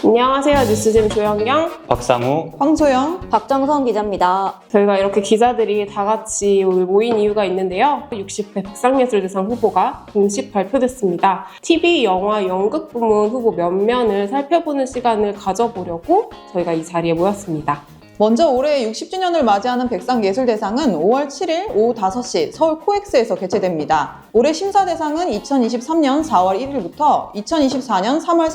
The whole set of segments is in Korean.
안녕하세요. 뉴스짐 조영경, 박상우, 황소영, 박정선 기자입니다. 저희가 이렇게 기자들이 다 같이 오늘 모인 이유가 있는데요. 60회 백상예술대상 후보가 공식 발표됐습니다. TV, 영화, 연극 부문 후보 면면을 살펴보는 시간을 가져보려고 저희가 이 자리에 모였습니다. 먼저 올해 60주년을 맞이하는 백상예술대상은 5월 7일 오후 5시 서울 코엑스에서 개최됩니다. 올해 심사대상은 2023년 4월 1일부터 2024년 3월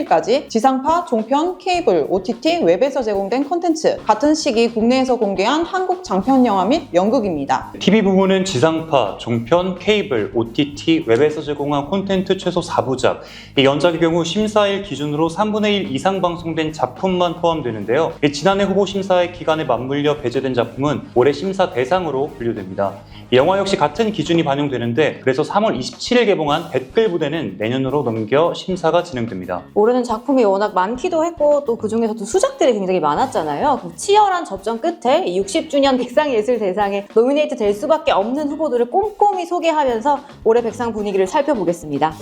31일까지 지상파, 종편, 케이블, OTT, 웹에서 제공된 콘텐츠, 같은 시기 국내에서 공개한 한국 장편영화 및 연극입니다. TV 부문은 지상파, 종편, 케이블, OTT, 웹에서 제공한 콘텐츠 최소 4부작, 이 연작의 경우 심사일 기준으로 3분의 1 이상 방송된 작품만 포함되는데요. 지난해 후보 심사의 기간에 맞물려 배제된 작품은 올해 심사 대상으로 분류됩니다. 영화 역시 같은 기준이 반영되는데 그래서 3월 27일 개봉한 댓글 부대는 내년으로 넘겨 심사가 진행됩니다. 올해는 작품이 워낙 많기도 했고 또 그중에서도 수작들이 굉장히 많았잖아요. 그 치열한 접전 끝에 60주년 백상예술대상에 노미네이트 될 수밖에 없는 후보들을 꼼꼼히 소개하면서 올해 백상 분위기를 살펴보겠습니다.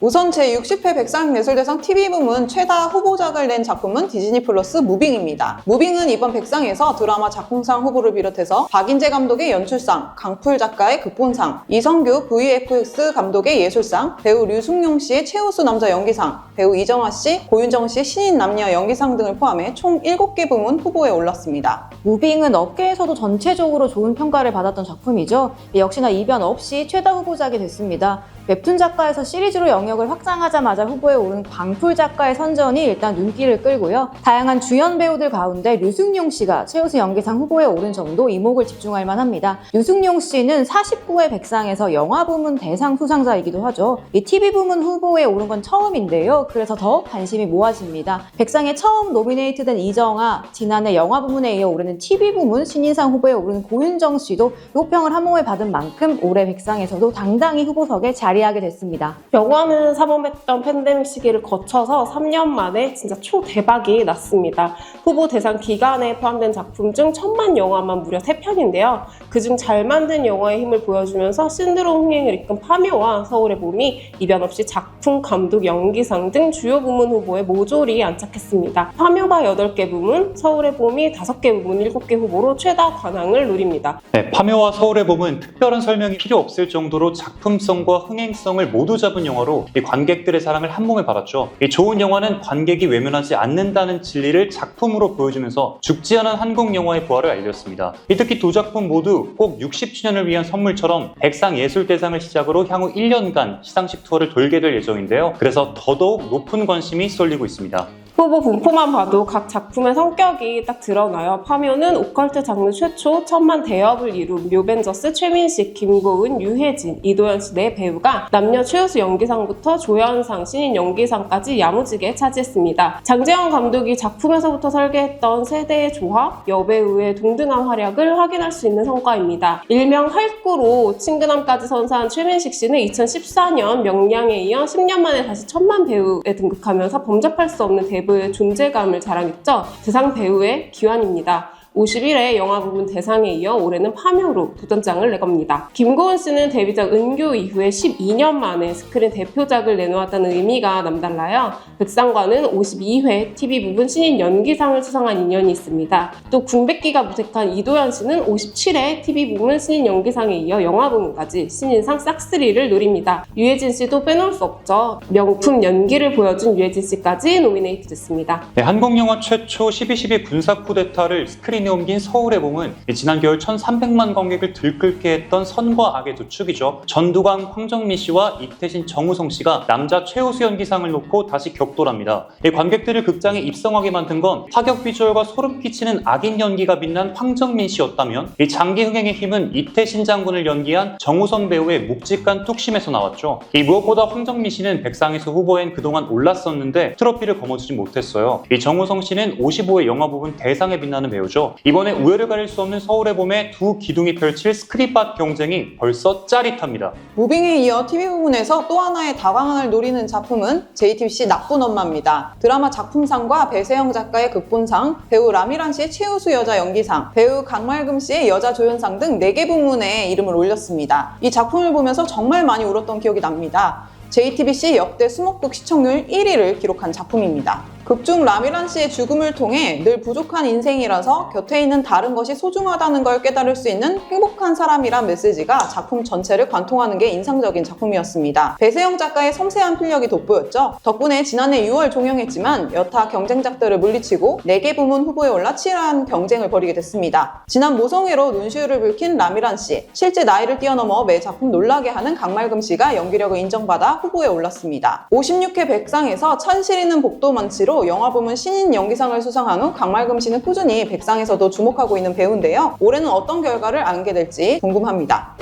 우선 제60회 백상예술대상 TV 부문 최다 후보작을 낸 작품은 디즈니 플러스 무빙입니다. 무빙은 이번 백상에서 드라마 작품상 후보를 비롯해서 박인재 감독의 연출상, 강풀 작가의 극본상, 이성규 VFX 감독의 예술상, 배우 류승용 씨의 최우수 남자 연기상, 배우 이정아 씨, 고윤정 씨의 신인 남녀 연기상 등을 포함해 총 7개 부문 후보에 올랐습니다. 무빙은 업계에서도 전체적으로 좋은 평가를 받았던 작품이죠. 역시나 이변 없이 최다 후보작이 됐습니다. 웹툰 작가에서 시리즈로 영역을 확장하자마자 후보에 오른 강풀 작가의 선전이 일단 눈길을 끌고요. 다양한 주연 배우들 가운데 류승용 씨가 최우수 연기상 후보에 오른 점도 이목을 집중할 만합니다. 류승용 씨는 49회 백상에서 영화 부문 대상 수상자이기도 하죠. 이 TV 부문 후보에 오른 건 처음인데요. 그래서 더 관심이 모아집니다. 백상에 처음 노미네이트된 이정아, 지난해 영화 부문에 이어 올해는 TV 부문 신인상 후보에 오른 고윤정 씨도 호평을 한 몸에 받은 만큼 올해 백상에서도 당당히 후보석에 자리하게 됐습니다. 영화는 삼엄했던 팬데믹 시기를 거쳐서 3년 만에 진짜 초대박이 났습니다. 후보 대상 기간에 포함된 작품 중 1000만 영화만 무려 3편인데요. 그중 잘 만든 영화의 힘을 보여주면서 신드롬 흥행을 이끈 파묘와 서울의 봄이 이변 없이 작품, 감독, 연기상 등 주요 부문 후보에 모조리 안착했습니다. 파묘가 8개 부문, 서울의 봄이 5개 부문 7개 후보로 최다 관왕을 누립니다. 네, 파묘와 서울의 봄은 특별한 설명이 필요 없을 정도로 작품성과 흥행성을 모두 잡은 영화로 관객들의 사랑을 한 몸에 받았죠. 좋은 영화는 관객이 외면하지 않는다는 진리를 작품으로 보여주면서 죽지 않은 한국 영화의 부활을 알렸습니다. 특히 두 작품 모두 꼭 60주년을 위한 선물처럼 백상예술대상을 시작으로 향후 1년간 시상식 투어를 돌게 될 예정인데요. 그래서 더더욱 높은 관심이 쏠리고 있습니다. 후보 분포만 봐도 각 작품의 성격이 딱 드러나요. 파묘는 오컬트 장르 최초 1000만 대업을 이룬 묘벤져스 최민식, 김고은, 유해진, 이도현 씨 네 배우가 남녀 최우수 연기상부터 조연상, 신인 연기상까지 야무지게 차지했습니다. 장재영 감독이 작품에서부터 설계했던 세대의 조합, 여배우의 동등한 활약을 확인할 수 있는 성과입니다. 일명 활구로 친근함까지 선사한 최민식 씨는 2014년 명량에 이어 10년 만에 다시 1000만 배우에 등극하면서 범접할 수 없는 대부의 존재감을 자랑했죠. 대상 배우의 기환입니다. 51회 영화 부문 대상에 이어 올해는 파묘로 도전장을 내겁니다. 김고은 씨는 데뷔작 은교 이후에 12년 만에 스크린 대표작을 내놓았다는 의미가 남달라요. 백상과는 52회 TV 부문 신인 연기상을 수상한 인연이 있습니다. 또 궁백기가 무색한 이도현 씨는 57회 TV 부문 신인 연기상에 이어 영화 부문까지 신인상 싹쓸이를 노립니다. 유해진 씨도 빼놓을 수 없죠. 명품 연기를 보여준 유해진 씨까지 노미네이트 됐습니다. 네, 한국 영화 최초 12.12 군사 쿠데타를 스크린에 옮긴 서울의 봄은 지난 겨울 1300만 관객을 들끓게 했던 선과 악의 두 축이죠. 전두광, 황정민 씨와 이태신, 정우성 씨가 남자 최우수 연기상을 놓고 다시 격돌합니다. 관객들을 극장에 입성하게 만든 건 파격 비주얼과 소름 끼치는 악인 연기가 빛난 황정민 씨였다면 장기 흥행의 힘은 이태신 장군을 연기한 정우성 배우의 묵직한 뚝심에서 나왔죠. 무엇보다 황정민 씨는 백상에서 후보엔 그동안 올랐었는데 트로피를 거머쥐지 못했어요. 정우성 씨는 55회 영화 부문 대상에 빛나는 배우죠. 이번에 우열을 가릴 수 없는 서울의 봄에 두 기둥이 펼칠 스크린팟 경쟁이 벌써 짜릿합니다. 무빙에 이어 TV 부문에서 또 하나의 다광을 노리는 작품은 JTBC 나쁜 엄마입니다. 드라마 작품상과 배세영 작가의 극본상, 배우 라미란 씨의 최우수 여자 연기상, 배우 강말금 씨의 여자 조연상 등 4개 부문에 이름을 올렸습니다. 이 작품을 보면서 정말 많이 울었던 기억이 납니다. JTBC 역대 수목극 시청률 1위를 기록한 작품입니다. 극중 라미란 씨의 죽음을 통해 늘 부족한 인생이라서 곁에 있는 다른 것이 소중하다는 걸 깨달을 수 있는 행복한 사람이란 메시지가 작품 전체를 관통하는 게 인상적인 작품이었습니다. 배세영 작가의 섬세한 필력이 돋보였죠. 덕분에 지난해 6월 종영했지만 여타 경쟁작들을 물리치고 4개 부문 후보에 올라 치열한 경쟁을 벌이게 됐습니다. 지난 모성애로 눈시울을 붉힌 라미란 씨, 실제 나이를 뛰어넘어 매 작품 놀라게 하는 강말금 씨가 연기력을 인정받아 후보에 올랐습니다. 56회 백상에서 천실이는 복도 만치로 영화 부문 신인 연기상을 수상한 후 강말금 씨는 꾸준히 백상에서도 주목하고 있는 배우인데요. 올해는 어떤 결과를 안게 될지 궁금합니다.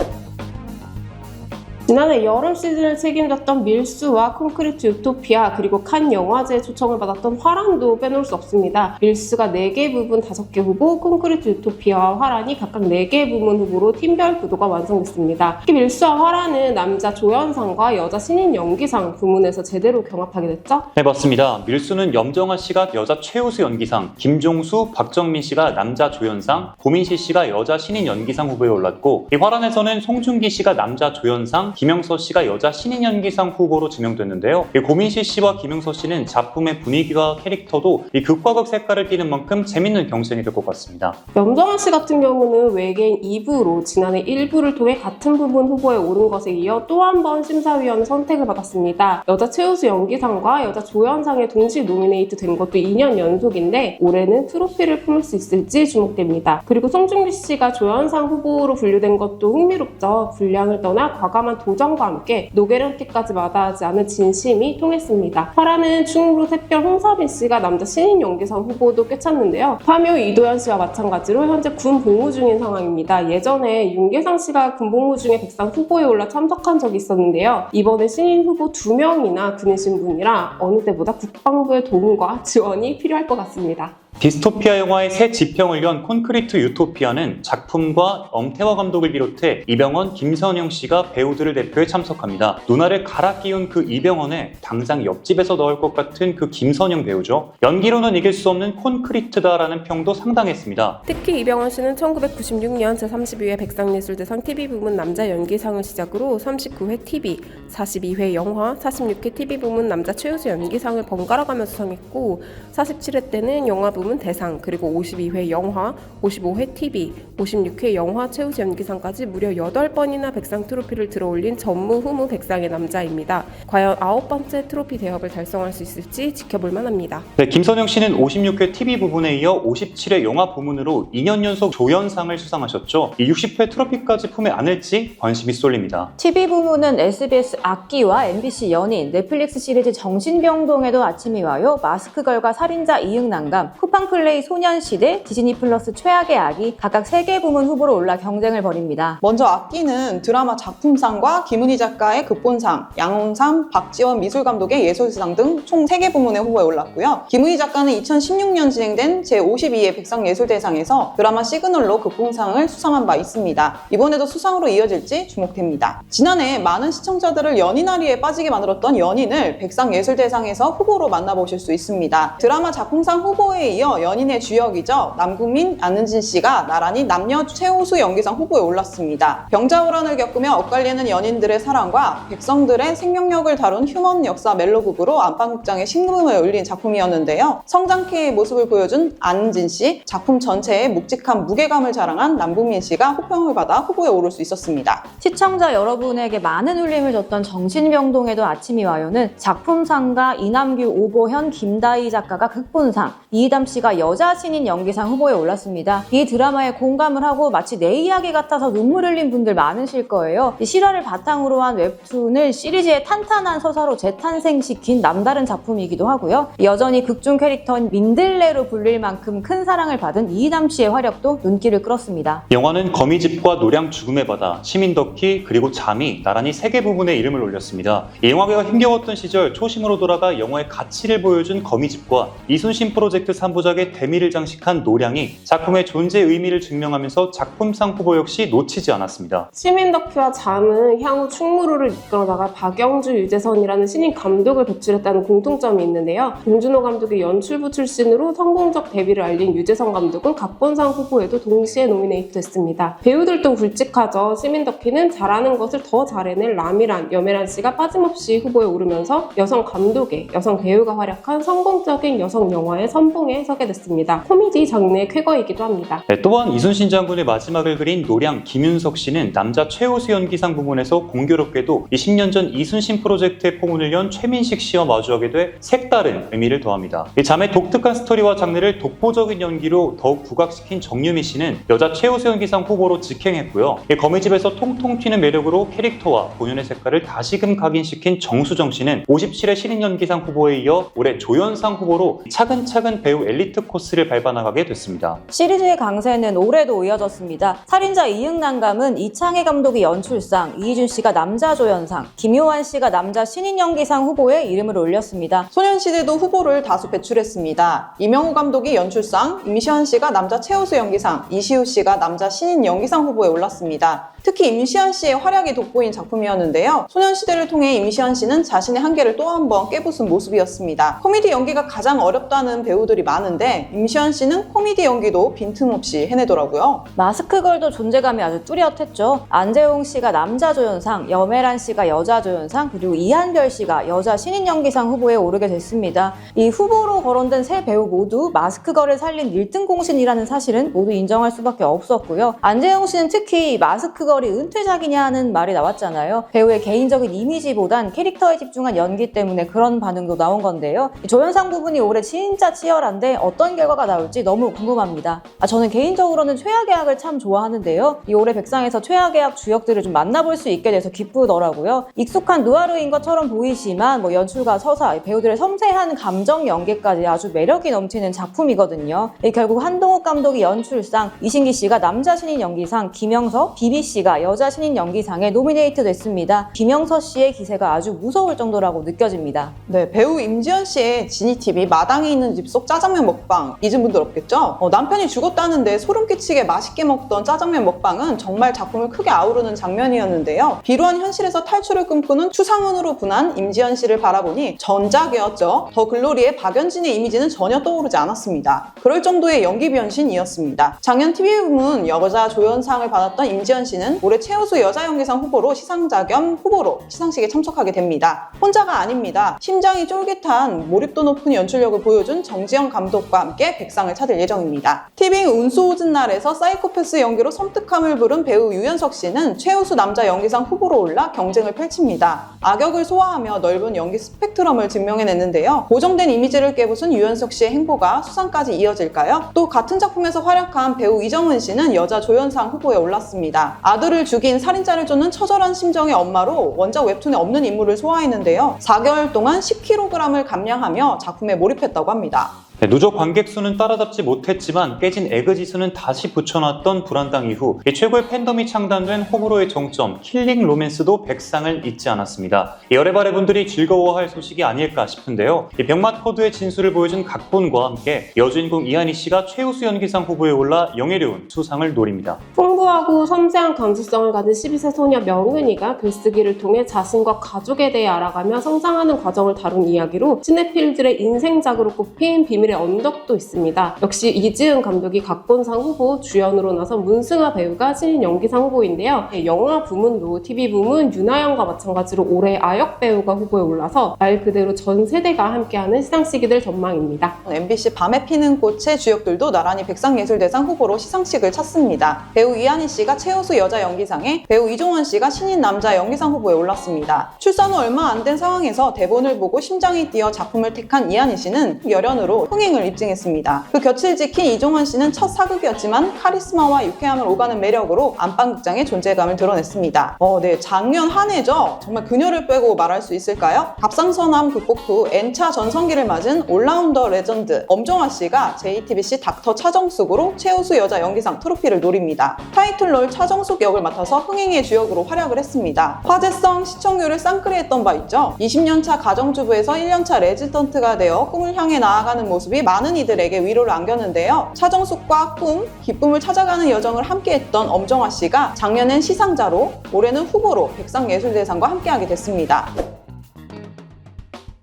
지난해 여름 시즌을 책임졌던 밀수와 콘크리트 유토피아 그리고 칸 영화제에 초청을 받았던 화란도 빼놓을 수 없습니다. 밀수가 4개 부분 5개 후보, 콘크리트 유토피아와 화란이 각각 4개 부문 후보로 팀별 구도가 완성됐습니다. 특히 밀수와 화란은 남자 조연상과 여자 신인 연기상 부문에서 제대로 경합하게 됐죠? 네, 맞습니다. 밀수는 염정아 씨가 여자 최우수 연기상, 김종수, 박정민 씨가 남자 조연상, 고민시 씨가 여자 신인 연기상 후보에 올랐고, 이 화란에서는 송중기 씨가 남자 조연상, 김영서 씨가 여자 신인 연기상 후보로 지명됐는데요. 이 고민시 씨와 김영서 씨는 작품의 분위기와 캐릭터도 이 극과 극 색깔을 띠는 만큼 재밌는 경쟁이 될 것 같습니다. 염정아 씨 같은 경우는 외계인 2부로 지난해 1부를 통해 같은 부분 후보에 오른 것에 이어 또 한 번 심사위원의 선택을 받았습니다. 여자 최우수 연기상과 여자 조연상에 동시 노미네이트 된 것도 2년 연속인데 올해는 트로피를 품을 수 있을지 주목됩니다. 그리고 송중기 씨가 조연상 후보로 분류된 것도 흥미롭죠. 분량을 떠나 과감한 도전과 함께 노게런티까지 마다하지 않은 진심이 통했습니다. 화라는 충무로 샛별 홍서빈 씨가 남자 신인 연기상 후보도 꿰찼는데요. 파묘 이도현 씨와 마찬가지로 현재 군 복무 중인 상황입니다. 예전에 윤계상 씨가 군 복무 중에 백상 후보에 올라 참석한 적이 있었는데요. 이번에 신인 후보 2명이나 지내신 분이라 어느 때보다 국방부의 도움과 지원이 필요할 것 같습니다. 디스토피아 영화의 새 지평을 연 콘크리트 유토피아는 작품과 엄태화 감독을 비롯해 이병헌, 김선영 씨가 배우들을 대표해 참석합니다. 누나를 갈아 끼운 그 이병헌에 당장 옆집에서 넣을 것 같은 그 김선영 배우죠. 연기로는 이길 수 없는 콘크리트다라는 평도 상당했습니다. 특히 이병헌 씨는 1996년 제32회 백상예술대상 TV 부문 남자 연기상을 시작으로 39회 TV, 42회 영화, 46회 TV 부문 남자 최우수 연기상을 번갈아 가며 수상했고 47회 때는 영화 부문 대상, 그리고 52회 영화, 55회 TV, 56회 영화 최우수 연기상까지 무려 8번이나 백상 트로피를 들어올린 전무후무 백상의 남자입니다. 과연 9번째 트로피 대업을 달성할 수 있을지 지켜볼 만합니다. 네, 김선영 씨는 56회 TV 부분에 이어 57회 영화 부문으로 2년 연속 조연상을 수상하셨죠. 이 60회 트로피까지 품에 안을지 관심이 쏠립니다. TV 부문은 SBS 악기와 MBC 연인, 넷플릭스 시리즈 정신병동에도 아침이 와요, 마스크걸과 살인자 이응난감, 쿠팡플레이 소년시대, 디즈니 플러스 최악의 아기 각각 3개 부문 후보로 올라 경쟁을 벌입니다. 먼저 악기는 드라마 작품상과 김은희 작가의 극본상, 양홍삼, 박지원 미술감독의 예술상 등 총 3개 부문의 후보에 올랐고요. 김은희 작가는 2016년 진행된 제52회 백상예술대상에서 드라마 시그널로 극본상을 수상한 바 있습니다. 이번에도 수상으로 이어질지 주목됩니다. 지난해 많은 시청자들을 연인아리에 빠지게 만들었던 연인을 백상예술대상에서 후보로 만나보실 수 있습니다. 드라마 작품상 후보에 이어 연인의 주역이죠. 남궁민, 안은진 씨가 나란히 남녀 최우수 연기상 후보에 올랐습니다. 병자호란을 겪으며 엇갈리는 연인들의 사랑과 백성들의 생명력을 다룬 휴먼 역사 멜로극으로 안방극장에 신금을 울린 작품이었는데요. 성장케의 모습을 보여준 안은진 씨, 작품 전체에 묵직한 무게감을 자랑한 남궁민 씨가 호평을 받아 후보에 오를 수 있었습니다. 시청자 여러분에게 많은 울림을 줬던 정신병동에도 아침이 와요는 작품상과 이남규, 오보현, 김다희 작가가 극본상, 이희담 씨가 여자 신인 연기상 후보에 올랐습니다. 이 드라마에 공감을 하고 마치 내 이야기 같아서 눈물 흘린 분들 많으실 거예요. 이 실화를 바탕으로 한 웹툰을 시리즈의 탄탄한 서사로 재탄생시킨 남다른 작품이기도 하고요. 여전히 극중 캐릭터인 민들레로 불릴 만큼 큰 사랑을 받은 이희담 씨의 활약도 눈길을 끌었습니다. 영화는 거미집과 노량 죽음의 바다, 시민덕희, 그리고 잠이 나란히 3개 부분에 이름을 올렸습니다. 이 영화계가 힘겨웠던 시절 초심으로 돌아가 영화의 가치를 보여준 거미집과 이순신 프로젝트 3부작 후보작의 대미를 장식한 노량이 작품의 존재 의미를 증명하면서 작품상 후보 역시 놓치지 않았습니다. 시민 다큐와 잠은 향후 충무로를 이끌어나갈 박영주, 유재선이라는 신인 감독을 배출했다는 공통점이 있는데요. 봉준호 감독의 연출부 출신으로 성공적 데뷔를 알린 유재선 감독은 각본상 후보에도 동시에 노미네이트 됐습니다. 배우들도 굵직하죠. 시민 다큐는 잘하는 것을 더 잘해낼 라미란, 여메란 씨가 빠짐없이 후보에 오르면서 여성 감독의 여성 배우가 활약한 성공적인 여성 영화의 선봉에 서게 됐습니다. 코미디 장르의 쾌거이기도 합니다. 또한 이순신 장군의 마지막을 그린 노량 김윤석 씨는 남자 최우수 연기상 부문에서 공교롭게도 20년 전 이순신 프로젝트의 포문을 연 최민식 씨와 마주하게 돼 색다른 의미를 더합니다. 이 잠의 독특한 스토리와 장르를 독보적인 연기로 더욱 부각시킨 정유미 씨는 여자 최우수 연기상 후보로 직행했고요. 거미집에서 통통 튀는 매력으로 캐릭터와 본연의 색깔을 다시금 각인시킨 정수정 씨는 57회 신인 연기상 후보에 이어 올해 조연상 후보로 차근차근 배우 엘리트 코스를 밟아나가게 됐습니다. 시리즈의 강세는 올해도 이어졌습니다. 살인자 이응난감은 이창해 감독이 연출상, 이희준 씨가 남자 조연상, 김효환 씨가 남자 신인 연기상 후보에 이름을 올렸습니다. 소년시대도 후보를 다수 배출했습니다. 이명호 감독이 연출상, 임시완 씨가 남자 최우수 연기상, 이시우 씨가 남자 신인 연기상 후보에 올랐습니다. 특히 임시완 씨의 활약이 돋보인 작품이었는데요. 소년시대를 통해 임시완 씨는 자신의 한계를 또 한 번 깨부순 모습이었습니다. 코미디 연기가 가장 어렵다는 배우들이 많은데 임시완 씨는 코미디 연기도 빈틈없이 해내더라고요. 마스크걸도 존재감이 아주 뚜렷했죠. 안재홍 씨가 남자 조연상, 여메란 씨가 여자 조연상, 그리고 이한별 씨가 여자 신인 연기상 후보에 오르게 됐습니다. 이 후보로 거론된 세 배우 모두 마스크걸을 살린 1등 공신이라는 사실은 모두 인정할 수밖에 없었고요. 안재홍 씨는 특히 마스크걸이 은퇴작이냐 하는 말이 나왔잖아요. 배우의 개인적인 이미지보단 캐릭터에 집중한 연기 때문에 그런 반응도 나온 건데요. 조연상 부분이 올해 진짜 치열한데 어떤 결과가 나올지 너무 궁금합니다. 저는 개인적으로는 최하계약을 참 좋아하는데요. 이 올해 백상에서 최하계약 주역들을 좀 만나볼 수 있게 돼서 기쁘더라고요. 익숙한 누아르인 것처럼 보이지만 연출과 서사, 배우들의 섬세한 감정 연기까지 아주 매력이 넘치는 작품이거든요. 결국 한동욱 감독이 연출상, 이신기 씨가 남자 신인 연기상, 김영서, 비비 씨가 여자 신인 연기상에 노미네이트 됐습니다. 김영서 씨의 기세가 아주 무서울 정도라고 느껴집니다. 네, 배우 임지연 씨의 지니TV 마당에 있는 집 속 짜장면 먹방 잊은 분들 없겠죠? 남편이 죽었다는데 소름 끼치게 맛있게 먹던 짜장면 먹방은 정말 작품을 크게 아우르는 장면이었는데요. 비루한 현실에서 탈출을 꿈꾸는 추상훈으로 분한 임지연 씨를 바라보니 전작이었죠. 더 글로리의 박연진의 이미지는 전혀 떠오르지 않았습니다. 그럴 정도의 연기 변신이었습니다. 작년 TV부문 여자 조연상을 받았던 임지연 씨는 올해 최우수 여자 연기상 후보로 시상자 겸 후보로 시상식에 참석하게 됩니다. 혼자가 아닙니다. 심장이 쫄깃한 몰입도 높은 연출력을 보여준 정지영 감독과 함께 백상을 찾을 예정입니다. 티빙 운수 오진 날에서 사이코패스 연기로 섬뜩함을 부른 배우 유연석 씨는 최우수 남자 연기상 후보로 올라 경쟁을 펼칩니다. 악역을 소화하며 넓은 연기 스펙트럼을 증명해냈는데요. 고정된 이미지를 깨부순 유연석 씨의 행보가 수상까지 이어질까요? 또 같은 작품에서 활약한 배우 이정은 씨는 여자 조연상 후보에 올랐습니다. 아들을 죽인 살인자를 쫓는 처절한 심정의 엄마로 원작 웹툰에 없는 인물을 소화했는데요. 4개월 동안 10kg을 감량하며 작품에 몰입했다고 합니다. 누적 관객 수는 따라잡지 못했지만 깨진 에그지수는 다시 붙여놨던 불안당 이후 최고의 팬덤이 창단된 호불호의 정점 킬링 로맨스도 백상을 잊지 않았습니다. 열애발의 분들이 즐거워할 소식이 아닐까 싶은데요. 병맛 코드의 진수를 보여준 각본과 함께 여주인공 이한희 씨가 최우수 연기상 후보에 올라 영예로운 수상을 노립니다. 풍부하고 섬세한 감수성을 가진 12세 소녀 명은이가 글쓰기를 통해 자신과 가족에 대해 알아가며 성장하는 과정을 다룬 이야기로 시네필들의 인생작으로 꼽힌 비밀의 언덕도 있습니다. 역시 이지은 감독이 각본상 후보, 주연으로 나선 문승아 배우가 신인 연기상 후보인데요. 영화 부문도 TV 부문 윤하영과 마찬가지로 올해 아역 배우가 후보에 올라서 말 그대로 전 세대가 함께하는 시상식이 될 전망입니다. MBC 밤에 피는 꽃의 주역들도 나란히 백상예술대상 후보로 시상식을 찾습니다. 배우 이한희 씨가 최우수 여자 연기상에, 배우 이종원 씨가 신인 남자 연기상 후보에 올랐습니다. 출산 후 얼마 안 된 상황에서 대본을 보고 심장이 뛰어 작품을 택한 이한희 씨는 열연으로 흥행을 입증했습니다. 그 곁을 지킨 이종원 씨는 첫 사극이었지만 카리스마와 유쾌함을 오가는 매력으로 안방극장의 존재감을 드러냈습니다. 네, 작년 한 해죠. 정말 그녀를 빼고 말할 수 있을까요? 갑상선암 극복 후 N차 전성기를 맞은 올라운더 레전드 엄정화 씨가 JTBC 닥터 차정숙으로 최우수 여자 연기상 트로피를 노립니다. 타이틀롤 차정숙 역을 맡아서 흥행의 주역으로 활약을 했습니다. 화제성, 시청률을 쌍끌이했던 바 있죠. 20년차 가정주부에서 1년차 레지던트가 되어 꿈을 향해 나아가는 모습이 많은 이들에게 위로를 안겼는데요. 차정숙과 꿈, 기쁨을 찾아가는 여정을 함께했던 엄정화 씨가 작년엔 시상자로, 올해는 후보로 백상예술대상과 함께하게 됐습니다.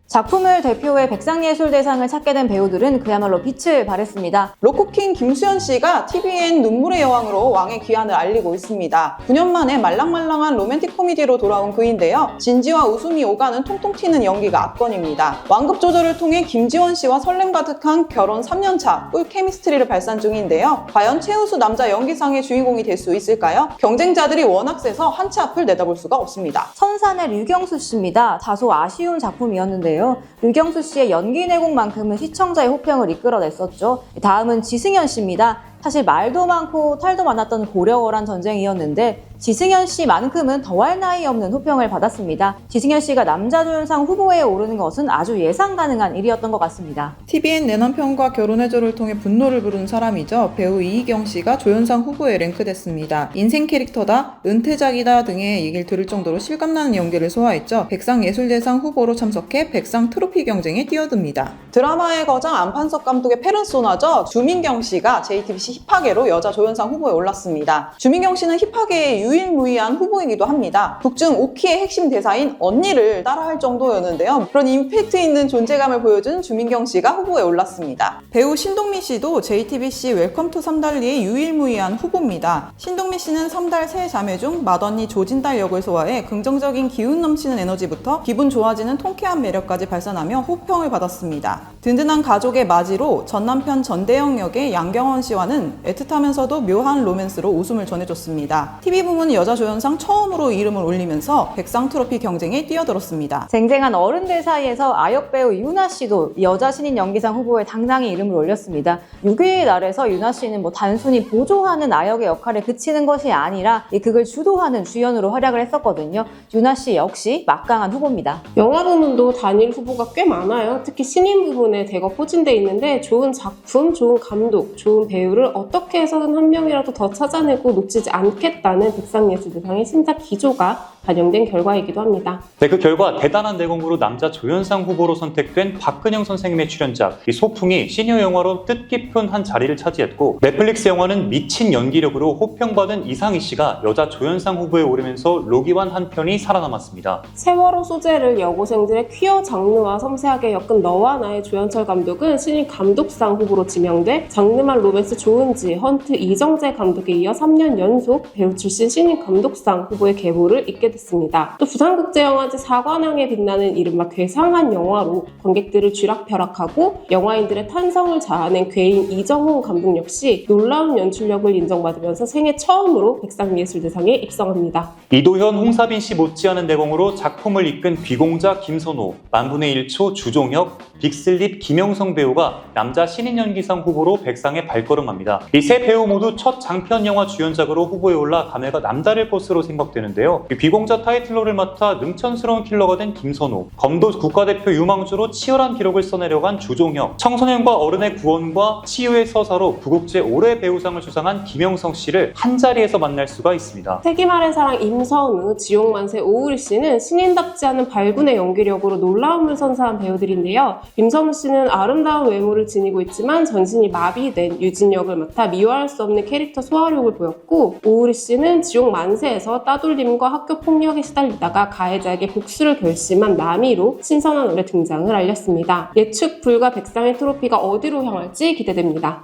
작품을 대표해 백상예술대상을 찾게 된 배우들은 그야말로 빛을 발했습니다. 로코킹 김수현 씨가 TVN 눈물의 여왕으로 왕의 귀환을 알리고 있습니다. 9년 만에 말랑말랑한 로맨틱 코미디로 돌아온 그인데요. 진지와 웃음이 오가는 통통 튀는 연기가 압권입니다. 완급 조절을 통해 김지원 씨와 설렘 가득한 결혼 3년차 꿀 케미스트리를 발산 중인데요. 과연 최우수 남자 연기상의 주인공이 될 수 있을까요? 경쟁자들이 워낙 세서 한 치 앞을 내다볼 수가 없습니다. 선산의 류경수 씨입니다. 다소 아쉬운 작품이었는데요. 류경수 씨의 연기 내공만큼은 시청자의 호평을 이끌어냈었죠. 다음은 지승현 씨입니다. 사실 말도 많고 탈도 많았던 고려어란 전쟁이었는데 지승현 씨만큼은 더할 나위 없는 호평을 받았습니다. 지승현 씨가 남자조연상 후보에 오르는 것은 아주 예상 가능한 일이었던 것 같습니다. TVN 내 남편과 결혼해줘를 통해 분노를 부른 사람이죠. 배우 이희경 씨가 조연상 후보에 랭크됐습니다. 인생 캐릭터다, 은퇴작이다 등의 얘기를 들을 정도로 실감나는 연기를 소화했죠. 백상예술대상 후보로 참석해 백상 트로피 경쟁에 뛰어듭니다. 드라마의 거장 안판석 감독의 페르소나죠. 주민경 씨가 JTBC 힙하게로 여자 조연상 후보에 올랐습니다. 주민경 씨는 힙하게의 유일무이한 후보이기도 합니다. 북중 5키의 핵심 대사인 언니를 따라할 정도였는데요. 그런 임팩트 있는 존재감을 보여준 주민경 씨가 후보에 올랐습니다. 배우 신동미 씨도 JTBC 웰컴 투 삼달리의 유일무이한 후보입니다. 신동미 씨는 3달 세 자매 중 맏언니 조진달 역을 소화해 긍정적인 기운 넘치는 에너지부터 기분 좋아지는 통쾌한 매력까지 발산하며 호평을 받았습니다. 든든한 가족의 맞이로 전남편 전대영 역의 양경원 씨와는 애틋하면서도 묘한 로맨스로 웃음을 전해줬습니다. TV부문 여자조연상 처음으로 이름을 올리면서 백상 트로피 경쟁에 뛰어들었습니다. 쟁쟁한 어른들 사이에서 아역 배우 유나 씨도 여자 신인 연기상 후보에 당당히 이름을 올렸습니다. 6일의 날에서 유나 씨는 단순히 보조하는 아역의 역할에 그치는 것이 아니라 극을 주도하는 주연으로 활약을 했었거든요. 유나 씨 역시 막강한 후보입니다. 영화 부문도 단일 후보가 꽤 많아요. 특히 신인 부분에 대거 포진돼 있는데 좋은 작품, 좋은 감독, 좋은 배우를 어떻게 해서든 한 명이라도 더 찾아내고 놓치지 않겠다는 백상예술대상의 심사 기조가 반영된 결과이기도 합니다. 네, 그 결과 대단한 내공으로 남자 조연상 후보로 선택된 박근영 선생님의 출연작 이 소풍이 시니어 영화로 뜻깊은 한 자리를 차지했고 넷플릭스 영화는 미친 연기력으로 호평받은 이상희 씨가 여자 조연상 후보에 오르면서 로기완 한 편이 살아남았습니다. 세월호 소재를 여고생들의 퀴어 장르와 섬세하게 엮은 너와 나의 조연철 감독은 신인 감독상 후보로 지명돼 장르만 로맨스 조은지, 헌트 이정재 감독에 이어 3년 연속 배우 출신 신인 감독상 후보의 계보를 잇게 됐습니다. 또 부산국제영화제 사관왕에 빛나는 이른바 괴상한 영화로 관객들을 쥐락펴락하고 영화인들의 탄성을 자아낸 괴인 이정훈 감독 역시 놀라운 연출력을 인정받으면서 생애 처음으로 백상예술대상에 입성합니다. 이도현, 홍사빈 씨 못지않은 내공으로 작품을 이끈 비공자 김선호, 만분의 1초 주종혁, 빅슬립 김영성 배우가 남자 신인 연기상 후보로 백상에 발걸음합니다. 이 세 배우 모두 첫 장편 영화 주연작으로 후보에 올라 감회가 남다를 것으로 생각되는데요. 비공자 타이틀롤을 맡아 능천스러운 킬러가 된 김선호, 검도 국가대표 유망주로 치열한 기록을 써내려간 주종혁, 청소년과 어른의 구원과 치유의 서사로 부국제 올해 배우상을 수상한 김영성 씨를 한자리에서 만날 수가 있습니다. 세기말의 사랑 임선우, 지옥만세 오우리 씨는 신인답지 않은 발군의 연기력으로 놀라움을 선사한 배우들인데요. 임선우 씨는 아름다운 외모를 지니고 있지만 전신이 마비된 유진 역을 맡아 미워할 수 없는 캐릭터 소화력을 보였고, 오우리 씨는 지옥만세에서 따돌림과 학교 폭력에 시달리다가 가해자에게 복수를 결심한 남이로 신선한 올해 등장을 알렸습니다. 예측 불가 백상의 트로피가 어디로 향할지 기대됩니다.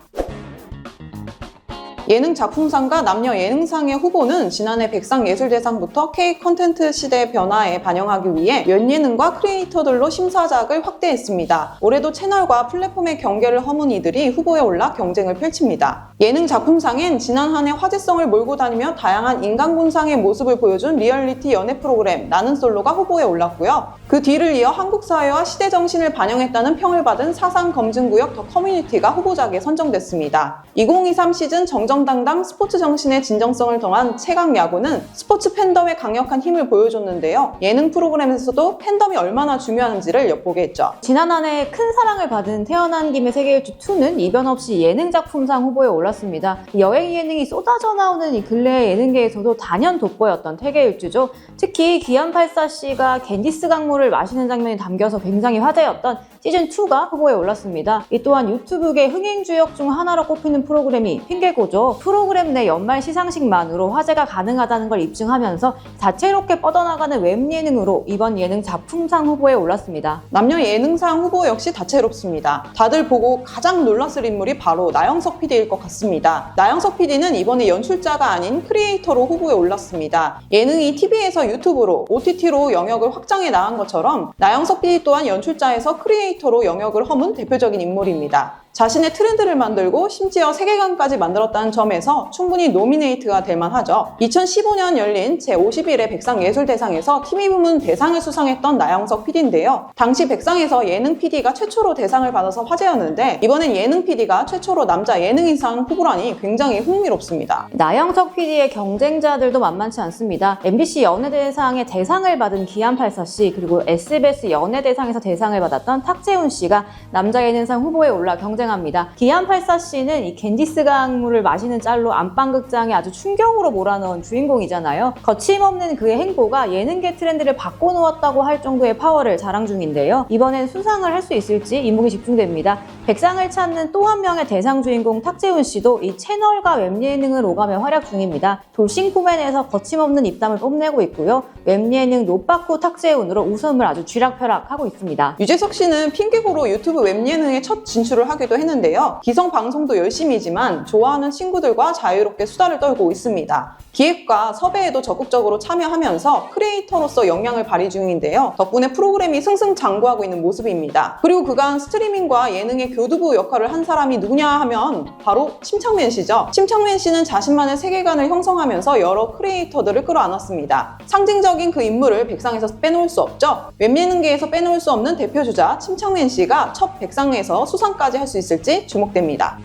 예능 작품상과 남녀 예능상의 후보는 지난해 백상예술대상부터 K-컨텐트 시대의 변화에 반영하기 위해 연예능과 크리에이터들로 심사작을 확대했습니다. 올해도 채널과 플랫폼의 경계를 허문 이들이 후보에 올라 경쟁을 펼칩니다. 예능 작품상엔 지난 한 해 화제성을 몰고 다니며 다양한 인간군상의 모습을 보여준 리얼리티 연애 프로그램 나는 솔로가 후보에 올랐고요. 그 뒤를 이어 한국 사회와 시대 정신을 반영했다는 평을 받은 사상 검증구역 더 커뮤니티가 후보작에 선정됐습니다. 2023 시즌 정정 정정당당 스포츠 정신의 진정성을 더한 최강 야구는 스포츠 팬덤의 강력한 힘을 보여줬는데요. 예능 프로그램에서도 팬덤이 얼마나 중요한지를 엿보게 했죠. 지난 한 해 큰 사랑을 받은 태어난 김에 세계일주 2는 이변 없이 예능작품상 후보에 올랐습니다. 여행 예능이 쏟아져 나오는 이 근래 예능계에서도 단연 돋보였던 세계일주죠. 특히 기안84씨가 겐디스 강물을 마시는 장면이 담겨서 굉장히 화제였던 시즌2가 후보에 올랐습니다. 이 또한 유튜브계 흥행주역 중 하나로 꼽히는 프로그램이 핑계고죠. 프로그램 내 연말 시상식만으로 화제가 가능하다는 걸 입증하면서 다채롭게 뻗어나가는 웹예능으로 이번 예능 작품상 후보에 올랐습니다. 남녀 예능상 후보 역시 다채롭습니다. 다들 보고 가장 놀랐을 인물이 바로 나영석 PD일 것 같습니다. 나영석 PD는 이번에 연출자가 아닌 크리에이터로 후보에 올랐습니다. 예능이 TV에서 유튜브로, OTT로 영역을 확장해 나간 것처럼 나영석 PD 또한 연출자에서 크리에이터로 영역을 허문 대표적인 인물입니다. 자신의 트렌드를 만들고 심지어 세계관까지 만들었다는 점에서 충분히 노미네이트가 될 만하죠. 2015년 열린 제51회 백상예술대상에서 TV 부문 대상을 수상했던 나영석 PD인데요. 당시 백상에서 예능 PD가 최초로 대상을 받아서 화제였는데 이번엔 예능 PD가 최초로 남자 예능인상 후보라니 굉장히 흥미롭습니다. 나영석 PD의 경쟁자들도 만만치 않습니다. MBC 연예대상의 대상을 받은 기안84씨, 그리고 SBS 연예대상에서 대상을 받았던 탁재훈씨가 남자 예능상 후보에 올라 경쟁합니다. 기안84씨는 이 겐디스 강물을 마시는 짤로 안방극장에 아주 충격으로 몰아넣은 주인공이잖아요. 거침없는 그의 행보가 예능계 트렌드를 바꿔놓았다고 할 정도의 파워를 자랑 중인데요. 이번엔 수상을 할 수 있을지 이목이 집중됩니다. 백상을 찾는 또 한 명의 대상 주인공 탁재훈 씨도 이 채널과 웹예능을 오가며 활약 중입니다. 돌싱코맨에서 거침없는 입담을 뽐내고 있고요. 웹예능 노빠꾸 탁재훈으로 웃음을 아주 쥐락펴락하고 있습니다. 유재석 씨는 핑계고로 유튜브 웹예능에 첫 진출을 하기도 했는데요. 기성 방송도 열심히지만 좋아하는 친구들과 자유롭게 수다를 떨고 있습니다. 기획과 섭외에도 적극적으로 참여하면서 크리에이터로서 역량을 발휘 중인데요. 덕분에 프로그램이 승승장구하고 있는 모습입니다. 그리고 그간 스트리밍과 예능의 교두부 역할을 한 사람이 누구냐 하면 바로 침착맨 씨죠. 침착맨 씨는 자신만의 세계관을 형성하면서 여러 크리에이터들을 끌어안았습니다. 상징적인 그 인물을 백상에서 빼놓을 수 없죠. 웹예능계에서 빼놓을 수 없는 대표주자 침착맨 씨가 첫 백상에서 수상까지 할 수 있을지 주목됩니다.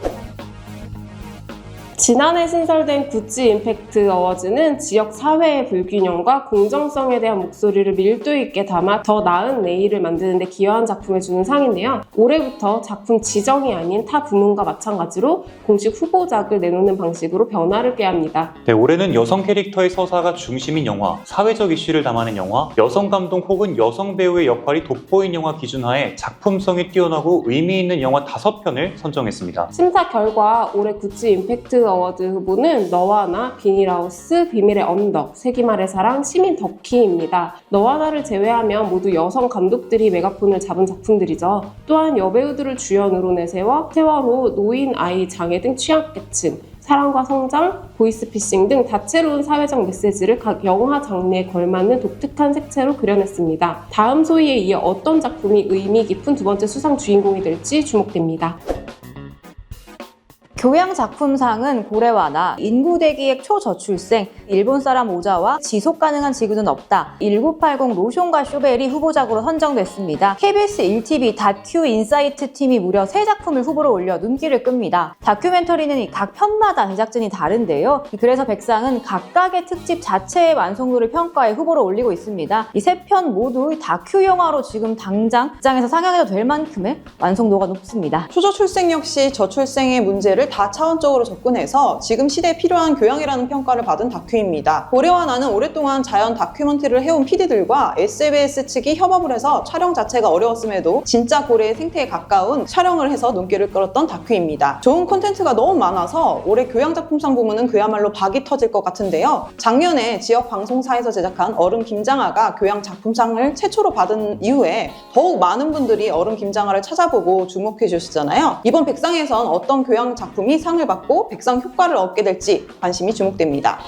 지난해 신설된 구찌 임팩트 어워즈는 지역 사회의 불균형과 공정성에 대한 목소리를 밀도 있게 담아 더 나은 내일을 만드는 데 기여한 작품을 주는 상인데요. 올해부터 작품 지정이 아닌 타 부문과 마찬가지로 공식 후보작을 내놓는 방식으로 변화를 꾀합니다. 네, 올해는 여성 캐릭터의 서사가 중심인 영화, 사회적 이슈를 담아낸 영화, 여성 감독 혹은 여성 배우의 역할이 돋보인 영화 기준하에 작품성이 뛰어나고 의미 있는 영화 5편을 선정했습니다. 심사 결과 올해 구찌 임팩트 어워드 후보는 너와 나, 비닐하우스, 비밀의 언덕, 세기말의 사랑, 시민 덕희입니다. 너와 나를 제외하면 모두 여성 감독들이 메가폰을 잡은 작품들이죠. 또한 여배우들을 주연으로 내세워 세월호, 노인, 아이, 장애 등 취약계층, 사랑과 성장, 보이스피싱 등 다채로운 사회적 메시지를 각 영화 장르에 걸맞는 독특한 색채로 그려냈습니다. 다음 소위에 이어 어떤 작품이 의미 깊은 두 번째 수상 주인공이 될지 주목됩니다. 교양 작품상은 고래와 나, 인구대기의 초저출생, 일본 사람 오자와 지속 가능한 지구는 없다, 1980 로숑과 쇼벨이 후보작으로 선정됐습니다. KBS 1TV 다큐 인사이트 팀이 무려 3작품을 후보로 올려 눈길을 끕니다. 다큐멘터리는 각 편마다 제작진이 다른데요. 그래서 백상은 각각의 특집 자체의 완성도를 평가해 후보로 올리고 있습니다. 이 3편 모두 다큐 영화로 지금 당장 극장에서 상영해도 될 만큼의 완성도가 높습니다. 초저출생 역시 저출생의 문제를 다차원적으로 접근해서 지금 시대에 필요한 교양이라는 평가를 받은 다큐입니다. 고래와 나는 오랫동안 자연 다큐멘터리를 해온 PD들과 SBS 측이 협업을 해서 촬영 자체가 어려웠음에도 진짜 고래의 생태에 가까운 촬영을 해서 눈길을 끌었던 다큐입니다. 좋은 콘텐츠가 너무 많아서 올해 교양작품상 부문은 그야말로 박이 터질 것 같은데요. 작년에 지역 방송사에서 제작한 얼음 김장아가 교양작품상을 최초로 받은 이후에 더욱 많은 분들이 얼음 김장아를 찾아보고 주목해 주시잖아요. 이번 백상에선 어떤 교양작품이 상을 받고 백상 효과를 얻게 될지 관심이 주목됩니다.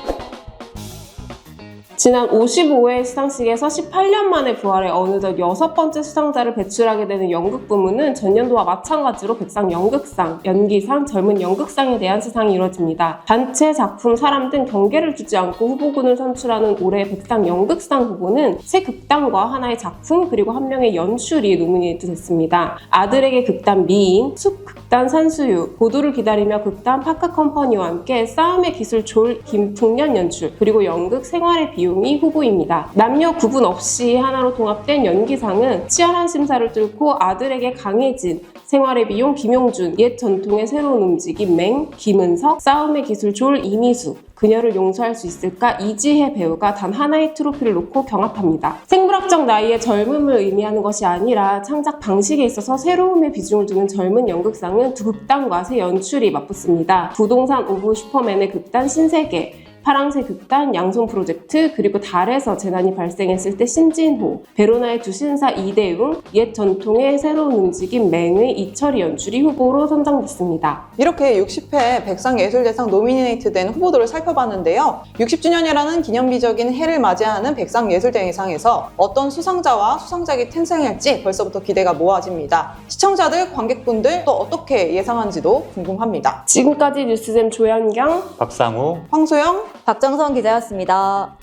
지난 55회 시상식에서 18년 만에 부활해 어느덧 6번째 수상자를 배출하게 되는 연극 부문은 전년도와 마찬가지로 백상 연극상, 연기상, 젊은 연극상에 대한 시상이 이뤄집니다. 단체, 작품, 사람 등 경계를 두지 않고 후보군을 선출하는 올해 백상 연극상 후보는 세 극단과 하나의 작품 그리고 한 명의 연출이 노미네이트 됐습니다. 아들에게 극단 미인, 숲 극단 산수유, 고도를 기다리며 극단 파크컴퍼니와 함께 싸움의 기술 졸 김풍년 연출, 그리고 연극 생활의 비용이 후보입니다. 남녀 구분 없이 하나로 통합된 연기상은 치열한 심사를 뚫고 아들에게 강혜진, 생활의 비용 김용준, 옛 전통의 새로운 움직임 맹, 김은석, 싸움의 기술 졸 이미수, 그녀를 용서할 수 있을까 이지혜 배우가 단 하나의 트로피를 놓고 경합합니다. 생물학적 나이의 젊음을 의미하는 것이 아니라 창작 방식에 있어서 새로움에 비중을 두는 젊은 연극상은 두 극단과 세 연출이 맞붙습니다. 부동산 오브 슈퍼맨의 극단 신세계, 파랑새 극단 양손 프로젝트, 그리고 달에서 재난이 발생했을 때 신진호, 베로나의 두 신사 이대웅, 옛 전통의 새로운 움직임 맹의 이철이 연출이 후보로 선정됐습니다. 이렇게 60회 백상예술대상 노미네이트된 후보들을 살펴봤는데요. 60주년이라는 기념비적인 해를 맞이하는 백상예술대상에서 어떤 수상자와 수상작이 탄생할지 벌써부터 기대가 모아집니다. 시청자들, 관객분들 또 어떻게 예상한지도 궁금합니다. 지금까지 뉴스잼 조현경, 박상우, 황소영, 박정선 기자였습니다.